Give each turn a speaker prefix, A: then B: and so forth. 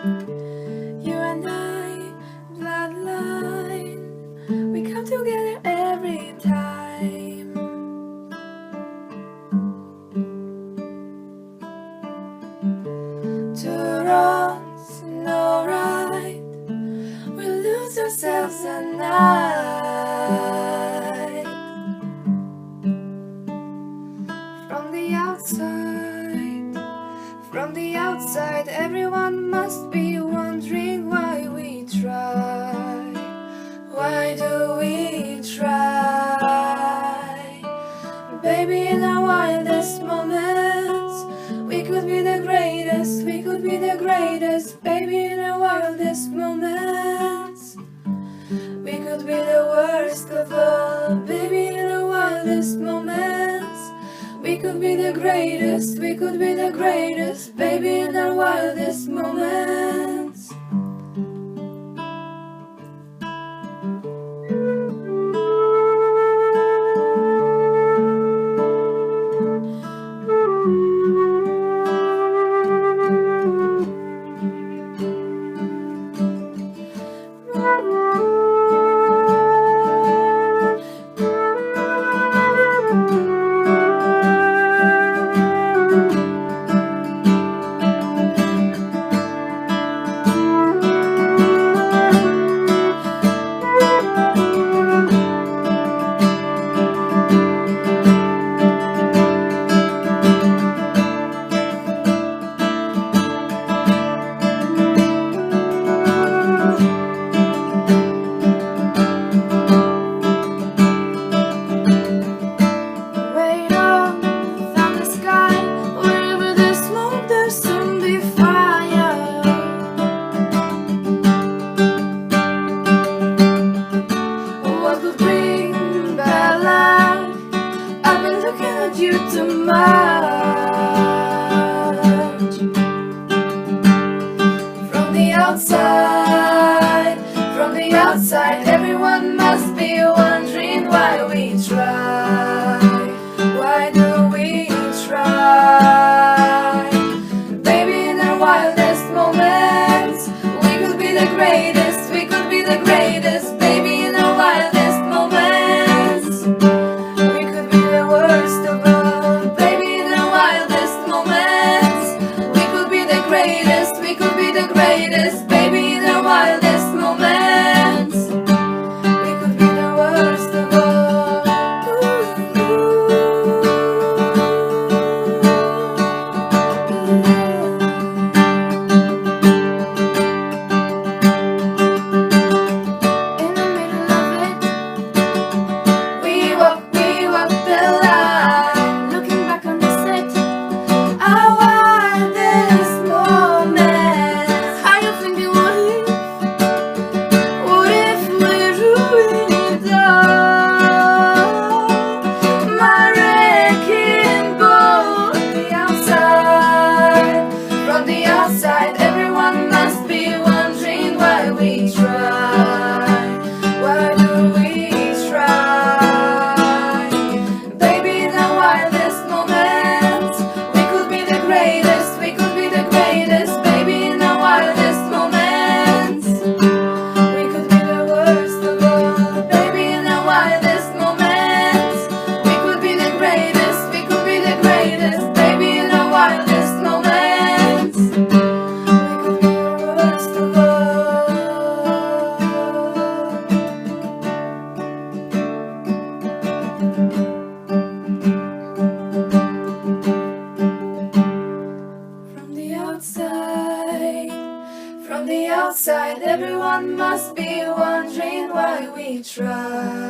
A: You and I, bloodline, we come together every time. Two wrongs, no right, we lose ourselves at night. From the outside, everyone must be wondering why we try. Why do we try? Baby, in our wildest moments, we could be the greatest, we could be the greatest. Baby, in our wildest moments, we could be the worst of all. Baby, in our wildest moments, we could be the greatest, we could be the greatest. Baby, in our wildest moments. You too much. From the outside, everyone must be wondering why we try. Why do we try? Baby, in our wildest moments, we could be the greatest, we could be the greatest. Baby, in our wildest moments, we could be the worst of all. Baby, in our wildest moments, we could be the greatest, we could be the greatest. Baby, in our wildest moments, we could be the worst of all. In the middle of it, we walk the line. Looking back on the set, our wildest moments. How you thinking, what if we ruin it all? My wrecking ball. From the outside, everyone must be wondering why we try. Why do we try? Baby, in our wildest moments, we could be the greatest, we could be the greatest. Baby, in our wildest moments, we could be the worst of all. Baby, in our wildest moments, we could be the greatest, we could be the greatest. Baby, in our wildest moments, we could be the worst of all. From the outside, everyone must be wondering why we try.